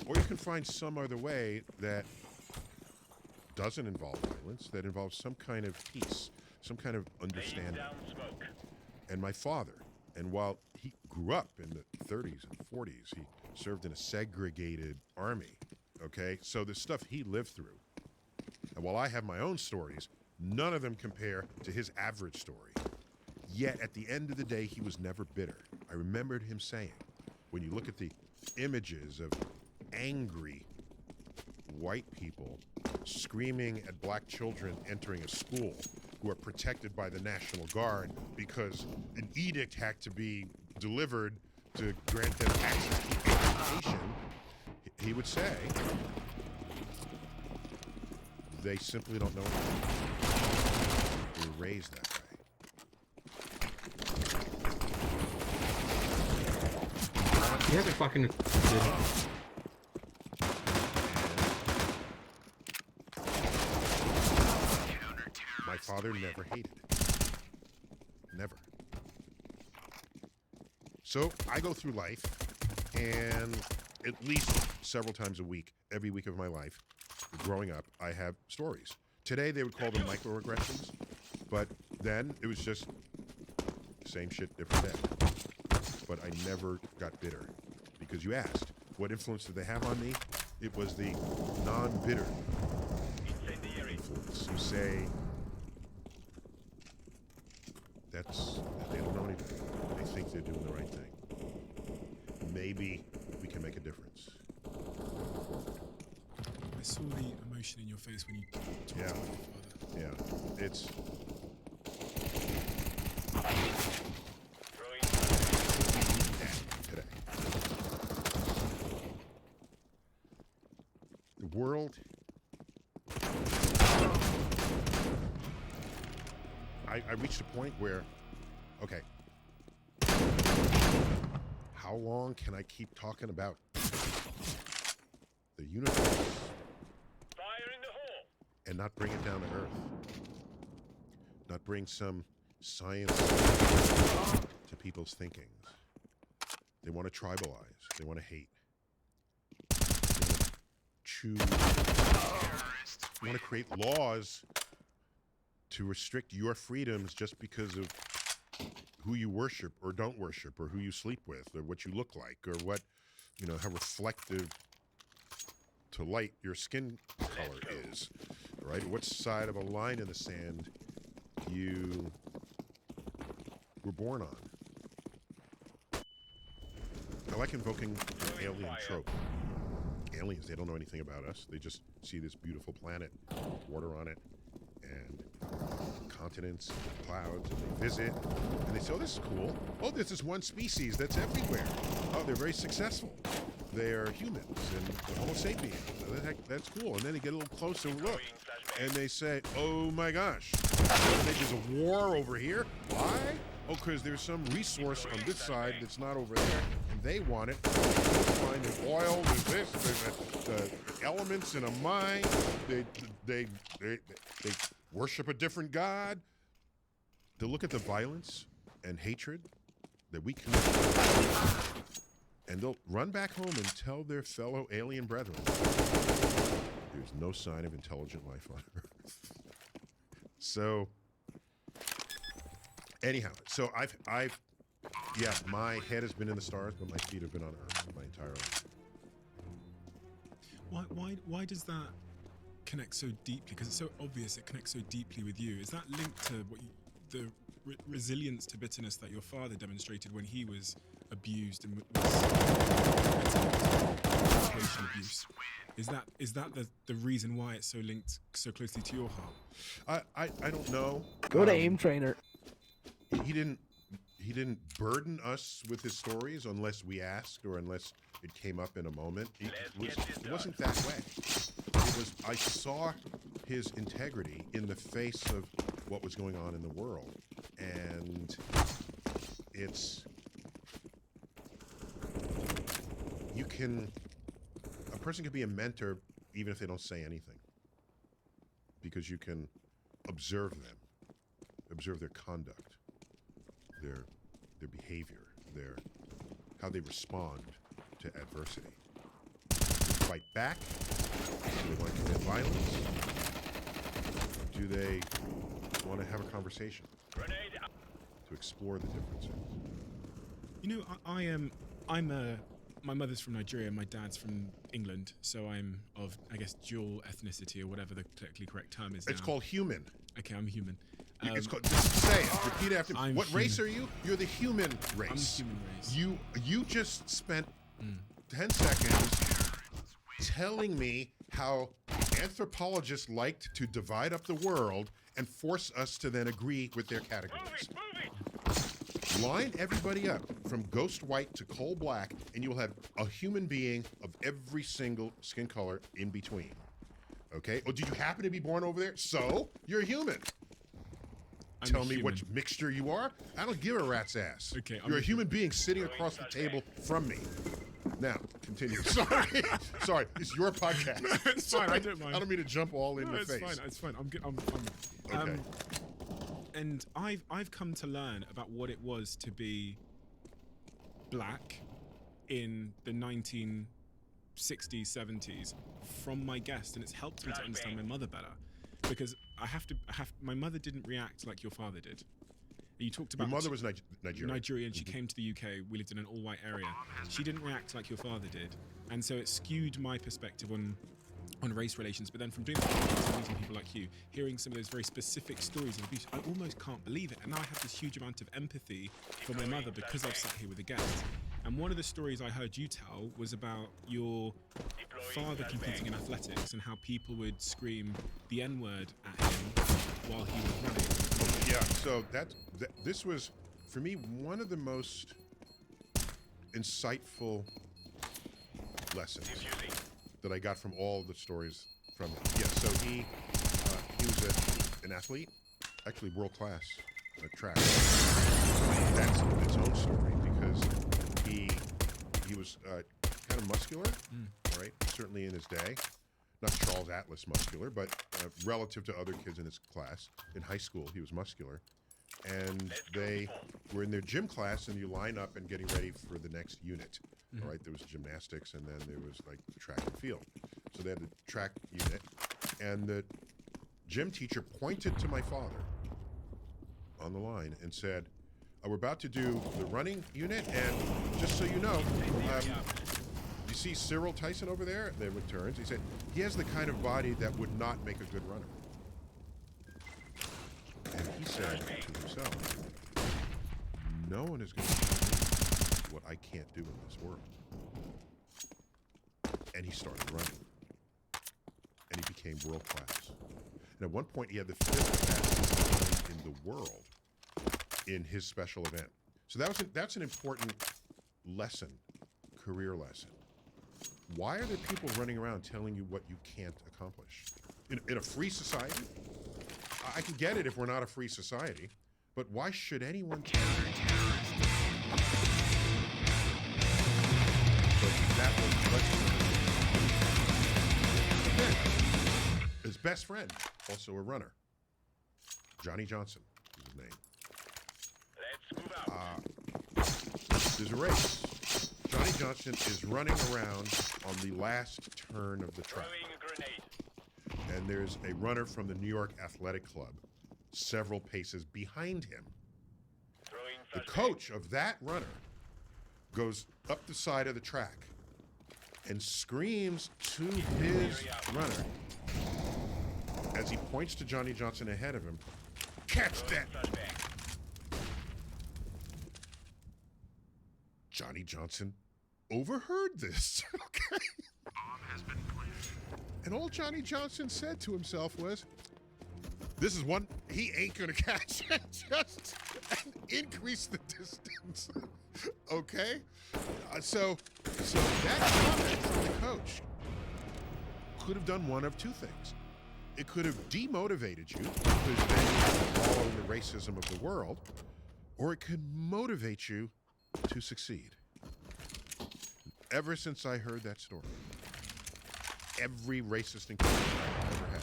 Or you can find some other way that doesn't involve violence, that involves some kind of peace, some kind of understanding. And my father, and while he grew up in the 30s and 40s, he served in a segregated army, okay? So the stuff he lived through. And while I have my own stories, none of them compare to his average story. Yet at the end of the day, he was never bitter. I remembered him saying, when you look at the images of angry white people screaming at black children entering a school who are protected by the National Guard because an edict had to be delivered to grant them access to education, he would say, they simply don't know anything. They were raised that way. You have a fucking... My father never hated. Never. So I go through life, and at least several times a week, every week of my life, growing up, I have stories. Today they would call them microaggressions, but then it was just same shit, different day. But I never got bitter, because you asked, what influence did they have on me? It was the non-bitter influence. You say, they don't know anything. They think they're doing the right thing. Maybe we can make a difference. I saw the emotion in your face when you talked about your father. Yeah, it's... today. The world... I reached a point where, okay, how long can I keep talking about the universe Fire in the hole. and not bring it down to earth? Not bring some science to people's thinkings. They want to tribalize. They want to hate. They want to choose. They want to create laws to restrict your freedoms just because of who you worship or don't worship, or who you sleep with, or what you look like, or what, you know, how reflective to light your skin color is, right? What side of a line in the sand you were born on. I like invoking an alien trope. Aliens, they don't know anything about us. They just see this beautiful planet, water on it, and continents, clouds, and they visit, and they say, oh, this is cool. Oh, there's this one species that's everywhere. Oh, they're very successful. They're humans and Homo sapiens. That's cool. And then they get a little closer look, and they say, oh my gosh, there's a war over here. Why? Oh, because there's some resource on this side that's not over there, and they want it. Find the oil, there's this, there's the elements in a mine. They worship a different god. They look at the violence and hatred that we commit, and they'll run back home and tell their fellow alien brethren, there's no sign of intelligent life on Earth. So, anyhow, so yeah, my head has been in the stars, but my feet have been on Earth my entire life. Why does that connect so deeply? Because it's so obvious it connects so deeply with you. Is that linked to what the resilience to bitterness that your father demonstrated when he was abused and was abuse? Is that the reason why it's so linked so closely to your heart? I don't know. Go to aim trainer. He didn't burden us with his stories unless we asked or unless it came up in a moment. It wasn't that way. It was, I saw his integrity in the face of what was going on in the world. And a person can be a mentor even if they don't say anything, because you can observe them, observe their conduct, their behavior, how they respond to adversity. fight back? Do they want to commit violence? Do they want to have a conversation Grenade out. to explore the differences? You know, I am. My mother's from Nigeria, my dad's from England, so I'm of, I guess, dual ethnicity or whatever the politically correct term is. It's now. called human. Okay, I'm human. It's called. Just say it. Repeat after me. I'm What race are human. you? You're the human race. I'm the human race. You just spent 10 seconds telling me how anthropologists liked to divide up the world and force us to then agree with their categories. Move it. Line everybody up from ghost white to coal black, and you'll have a human being of every single skin color in between. Okay? Oh, did you happen to be born over there? So, you're human. I'm Tell a me human. which mixture you are. I don't give a rat's ass. Okay, I'm You're a a human being sitting across the table from me. Now, continue. Sorry. Sorry. It's your podcast. It's fine, I don't mind. I don't mean to jump all in No, your it's face. fine. It's fine. I'm good. I'm Okay. and I've come to learn about what it was to be black in the 1960s, 70s from my guest, and it's helped me to understand my mother better, because my mother didn't react like your father did. You talked about Your mother was Nigerian. Nigerian. She came to the UK. We lived in an all-white area. She didn't react like your father did, and so it skewed my perspective on race relations. But then from doing podcasts and meeting people like you, hearing some of those very specific stories of abuse, I almost can't believe it. And now I have this huge amount of empathy for my mother because I've sat here with a guest. And one of the stories I heard you tell was about your father competing in athletics and how people would scream the N-word at him while he was running. Yeah, so this was, for me, one of the most insightful lessons that I got from all the stories from him. Yeah, so he was an athlete, actually world class track. That's its own story because he was kind of muscular, right? Certainly in his day. Not Charles Atlas muscular, but relative to other kids in his class. In high school, he was muscular. And they were in their gym class, and you line up and getting ready for the next unit. All right, there was gymnastics, and then there was like track and field. So they had the track unit, and the gym teacher pointed to my father on the line and said, we're about to do the running unit, and just so you know, you see Cyril Tyson over there? There with turns. He said, he has the kind of body that would not make a good runner. And he said to himself, no one is going to do what I can't do in this world. And he started running. And he became world class. And at one point, he had the fifth fastest time in the world in his special event. So that's an important lesson, career lesson. Why are there people running around telling you what you can't accomplish? In a free society? I can get it if we're not a free society, but why should anyone tell you? So that was then, his best friend, also a runner, Johnny Johnson is his name. Let's move out. There's a race. Johnny Johnson is running around on the last turn of the track. Throwing a grenade. And there's a runner from the New York Athletic Club several paces behind him. Throwing The flashbang. coach of that runner goes up the side of the track and screams to his runner as he points to Johnny Johnson ahead of him, catch that! Flashbang. Johnny Johnson overheard this. Okay. And all Johnny Johnson said to himself was, this is one he ain't gonna catch. Just increase the distance. Okay? So that comment from the coach could have done one of two things. It could have demotivated you, because then you follow the racism of the world, or it could motivate you to succeed. Ever since I heard that story, every racist encounter I've ever had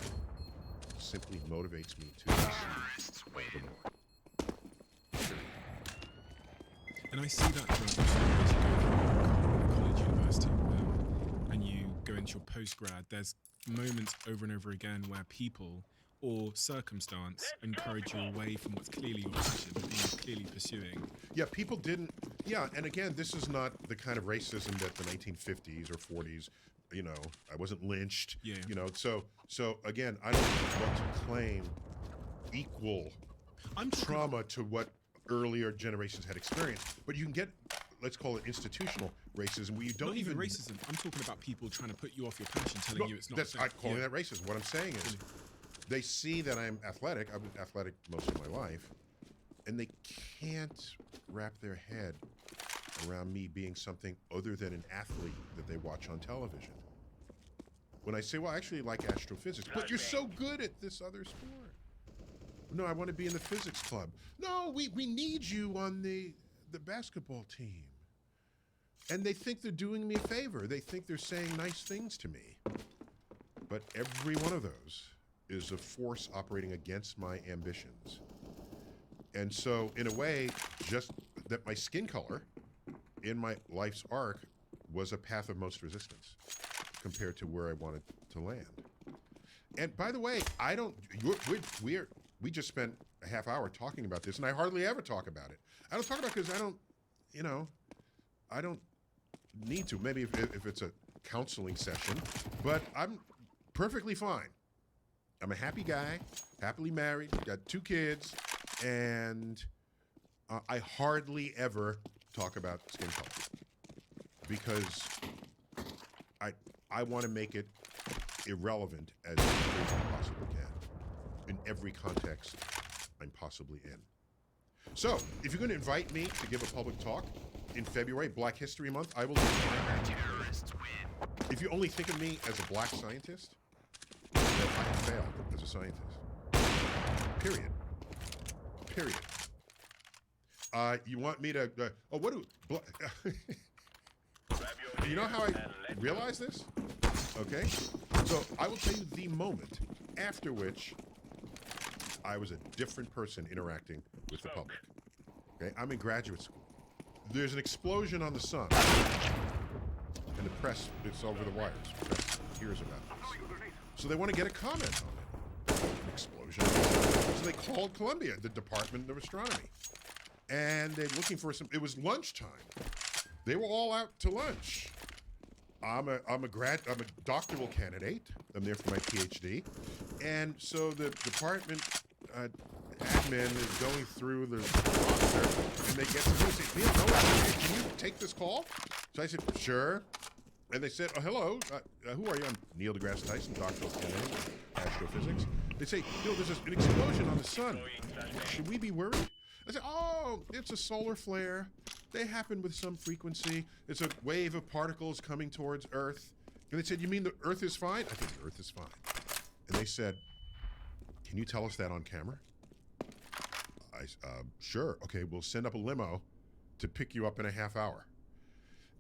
simply motivates me to succeed all the more. And I see that throughout the stories you go through college, university, and you go go into your post-grad, there's moments over and over again where people or circumstance encourage you away from what's clearly your passion, the thing you're clearly pursuing. Yeah, people didn't. Yeah, and again, this is not the kind of racism that the 1950s or 40s. You know, I wasn't lynched. Yeah. You know, so again, I don't want to claim equal I'm trauma to what earlier generations had experienced, but you can get, let's call it institutional racism, where you don't not even racism. I'm talking about people trying to put you off your passion, telling you it's not. That's the thing. I calling that racism. What I'm saying is, they see that I'm athletic. I've been athletic most of my life, and they can't wrap their head around me being something other than an athlete that they watch on television. When I say, well, I actually like astrophysics, but you're so good at this other sport. No, I want to be in the physics club. No, we need you on the basketball team. And they think they're doing me a favor. They think they're saying nice things to me. But every one of those is a force operating against my ambitions. And so, in a way, just that my skin color in my life's arc was a path of most resistance compared to where I wanted to land. And by the way, I don't, we just spent a half hour talking about this, and I hardly ever talk about it. I don't talk about it because I don't, you know, I don't need to. Maybe if it's a counseling session, but I'm perfectly fine. I'm a happy guy, happily married, got 2 kids, and I hardly ever talk about skin color because I want to make it irrelevant as much as I possibly can in every context I'm possibly in. So, if you're going to invite me to give a public talk in February, Black History Month, I will do it. If you only think of me as a black scientist, then I have failed as a scientist. Period. Period. You want me to? What do? You know how I realize this? Okay. So I will tell you the moment after which I was a different person interacting with the public. Okay. I'm in graduate school. There's an explosion on the sun, and the press, it's over the wires. The press hears about this. So they want to get a comment on it. An explosion. So they called Columbia, the Department of Astronomy. And they're looking for some, it was lunchtime. They were all out to lunch. I'm a doctoral candidate. I'm there for my PhD. And so the department admin is going through the roster, and they get to me and say, Neil, no, can you take this call? So I said, sure. And they said, oh, hello, who are you? I'm Neil deGrasse Tyson, doctoral candidate in astrophysics. They say, Neil, there's an explosion on the sun. Should we be worried? I said, oh, it's a solar flare. They happen with some frequency. It's a wave of particles coming towards Earth. And they said, you mean the Earth is fine? I said, the Earth is fine. And they said, can you tell us that on camera? I sure. Okay, we'll send up a limo to pick you up in a half hour.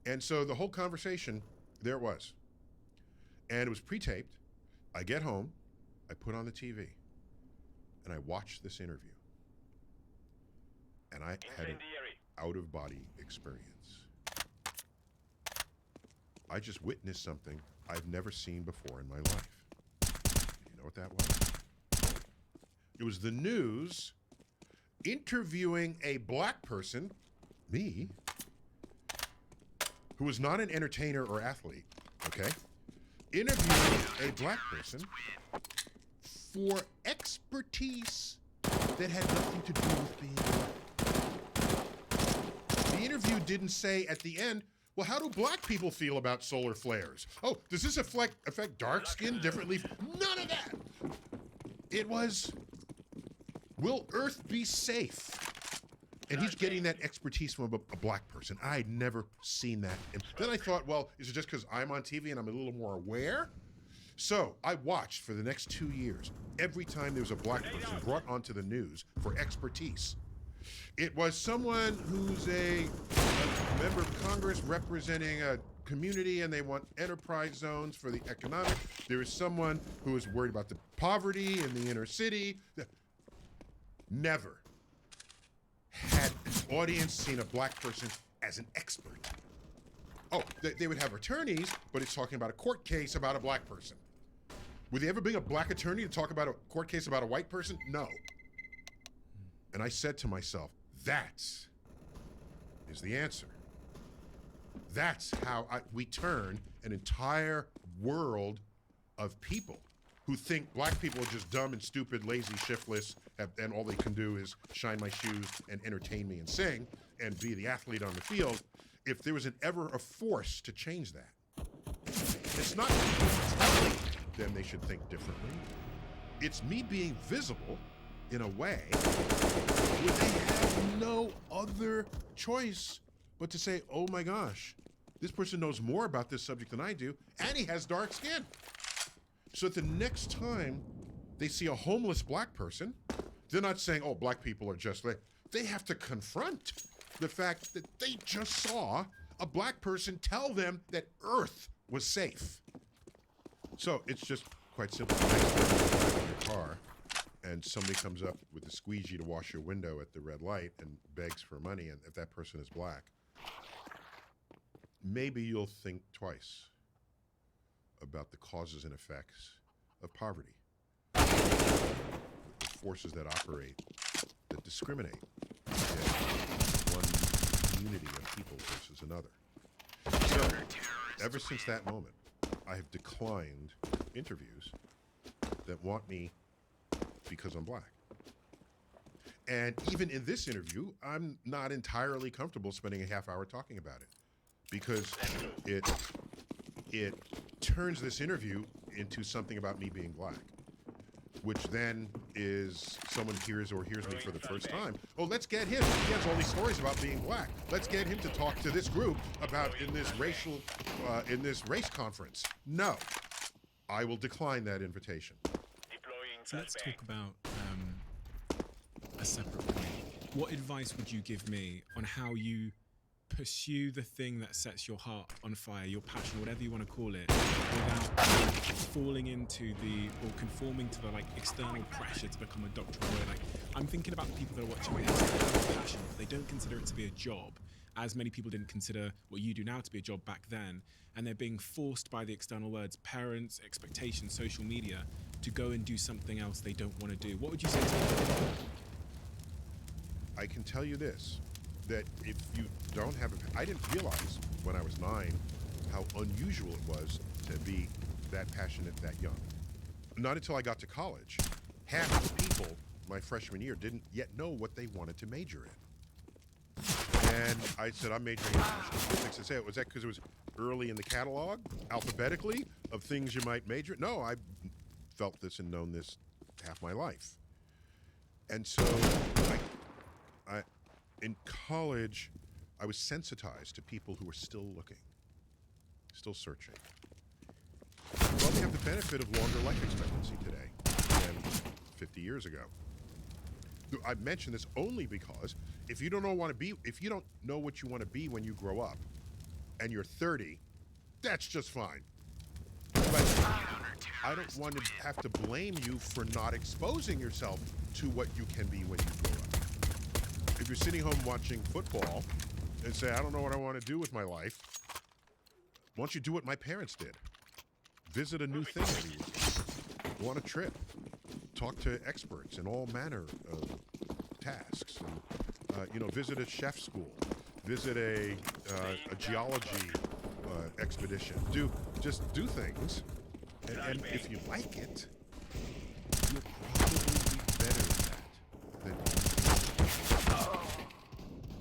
And so the whole conversation, there it was. And it was pre-taped. I get home, I put on the TV, and I watched this interview. And I had an out-of-body experience. I just witnessed something I've never seen before in my life. You know what that was? It was the news interviewing a black person, me, who was not an entertainer or athlete, okay? Interviewing a black person for expertise that had nothing to do with being black. The interview didn't say at the end, well, how do black people feel about solar flares? Oh, does this affect dark skin differently? None of that. It was, will Earth be safe? And he's getting that expertise from a black person. I'd never seen that. And then I thought, well, is it just because I'm on TV and I'm a little more aware? So I watched for the next 2 years, every time there was a black person brought onto the news for expertise. It was someone who's a member of Congress representing a community and they want enterprise zones for the economic. There is someone who is worried about the poverty in the inner city. Never had an audience seen a black person as an expert Oh, they would have attorneys, but it's talking about a court case about a black person. Would they ever bring a black attorney to talk about a court case about a white person? No. And I said to myself, that is the answer. That's how we turn an entire world of people who think black people are just dumb and stupid, lazy, shiftless, and all they can do is shine my shoes and entertain me and sing and be the athlete on the field. If there was ever a force to change that, it's not telling them they should think differently. It's me being visible in a way where they have no other choice but to say, oh my gosh, this person knows more about this subject than I do, and he has dark skin. So that the next time they see a homeless black person, they're not saying, oh, black people are just like, they have to confront the fact that they just saw a black person tell them that Earth was safe. So it's just quite simple. Next time you're driving your car and somebody comes up with a squeegee to wash your window at the red light and begs for money, and if that person is black, maybe you'll think twice about the causes and effects of poverty, the forces that operate, that discriminate against one community of people versus another. So, ever since that moment, I have declined interviews that want me because I'm black. And even in this interview, I'm not entirely comfortable spending a half hour talking about it, because it turns this interview into something about me being black, which then is someone hears me for the first time. Oh, let's get him. He has all these stories about being black. Let's get him to talk to this group about in this race conference. No, I will decline that invitation. So let's talk about a separate point. What advice would you give me on how you pursue the thing that sets your heart on fire, your passion, whatever you want to call it, without falling into or conforming to the external pressure to become a doctor or lawyer? I'm thinking about the people that are watching this, they have a passion, but they don't consider it to be a job, as many people didn't consider what you do now to be a job back then, and they're being forced by the external words, parents, expectations, social media, to go and do something else they don't want to do. What would you say to them? I can tell you this, that if you don't have I didn't realize when I was 9 how unusual it was to be that passionate that young. Not until I got to college. Half the people my freshman year didn't yet know what they wanted to major in. And I said, I'm majoring in international physics. I said, was that because it was early in the catalog, alphabetically, of things you might major in? No, I felt this and known this half my life. And so in college, I was sensitized to people who were still looking, still searching. Well, we have the benefit of longer life expectancy today than 50 years ago. I mention this only because if you don't know what you want to be when you grow up, and you're 30, that's just fine. But I don't want to have to blame you for not exposing yourself to what you can be when you grow up. If you're sitting home watching football and say, I don't know what I want to do with my life, why don't you do what my parents did? Visit a new thing every week. Go on a trip. Talk to experts in all manner of tasks. And, visit a chef school. Visit a geology expedition. Just do things. And if you like it, you'll probably be better at that than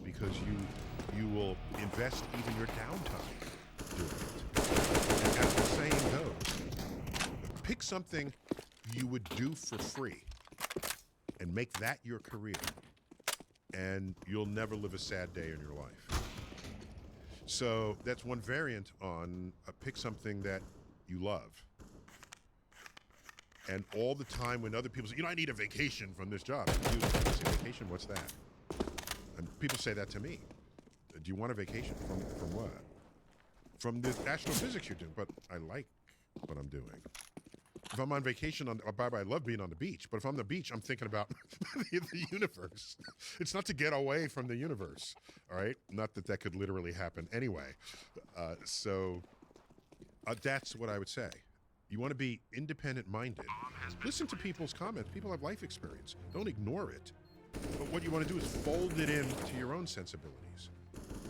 because you will invest even your downtime doing it. And as the saying goes, pick something you would do for free and make that your career, and you'll never live a sad day in your life. So that's one variant on pick something that you love. And all the time when other people say, I need a vacation from this job. I say, vacation, what's that? And people say that to me. Do you want a vacation? From what? From the national physics you're doing. But I like what I'm doing. If I'm on vacation, I love being on the beach. But if I'm on the beach, I'm thinking about the universe. It's not to get away from the universe, all right? Not that that could literally happen anyway. So that's what I would say. You want to be independent-minded. Listen to people's comments. People have life experience. Don't ignore it. But what you want to do is fold it into your own sensibilities,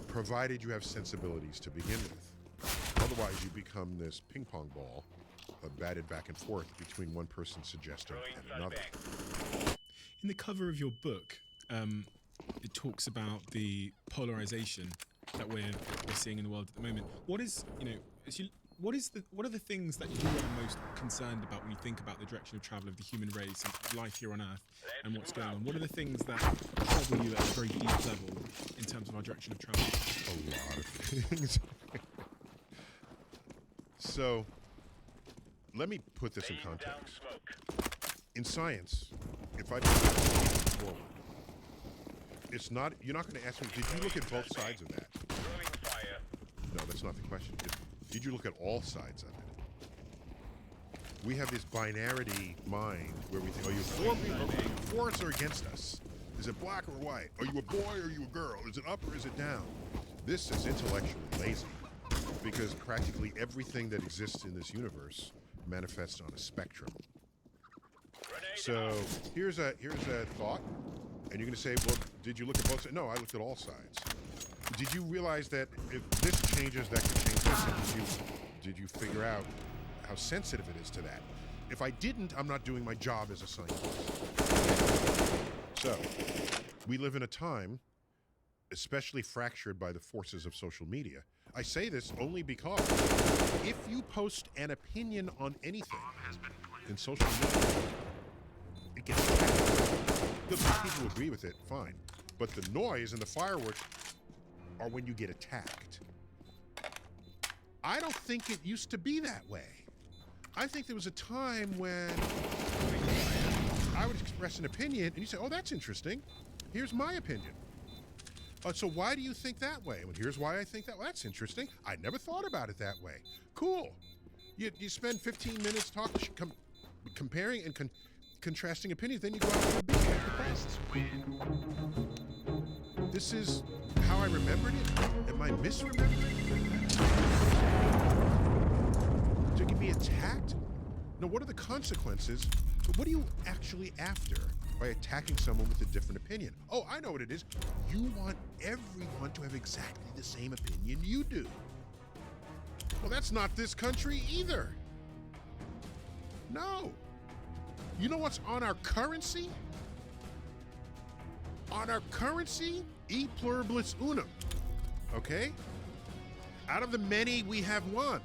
provided you have sensibilities to begin with. Otherwise, you become this ping-pong ball batted back and forth between one person's suggestion and another. In the cover of your book, it talks about the polarization that we're seeing in the world at the moment. What is, what are the things that you are most concerned about when you think about the direction of travel of the human race and life here on Earth and what's going on? What are the things that trouble you at a very deep level in terms of our direction of travel? A lot of things. So, let me put this in context. In science, if I forward, it's not. You're not going to ask me. Did you look at both sides of that? No, that's not the question. Did you look at all sides of it? We have this binarity mind where we think, are you for us or against us? Is it black or white? Are you a boy or are you a girl? Is it up or is it down? This is intellectually lazy because practically everything that exists in this universe manifests on a spectrum. So here's a thought, and you're going to say, well, did you look at both sides? No, I looked at all sides. Did you realize that if this changes, that could change this? And did you figure out how sensitive it is to that? If I didn't, I'm not doing my job as a scientist. So, we live in a time, especially fractured by the forces of social media. I say this only because if you post an opinion on anything in social media, it gets attacked. Good, people agree with it, fine. But the noise and the fireworks are when you get attacked. I don't think it used to be that way. I think there was a time when I would express an opinion and you say, oh, that's interesting. Here's my opinion. So why do you think that way? Well, here's why I think that. Well, that's interesting. I never thought about it that way. Cool. You spend 15 minutes comparing and contrasting opinions. Then you go out for a beer. This is how I remembered it. Am I misremembering? So you can be attacked? No, what are the consequences? But what are you actually after by attacking someone with a different opinion? Oh, I know what it is. You want everyone to have exactly the same opinion you do. Well, that's not this country either. No. You know what's on our currency? On our currency, e pluribus unum. Okay? Out of the many, we have one.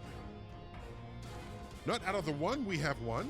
Not out of the one, we have one.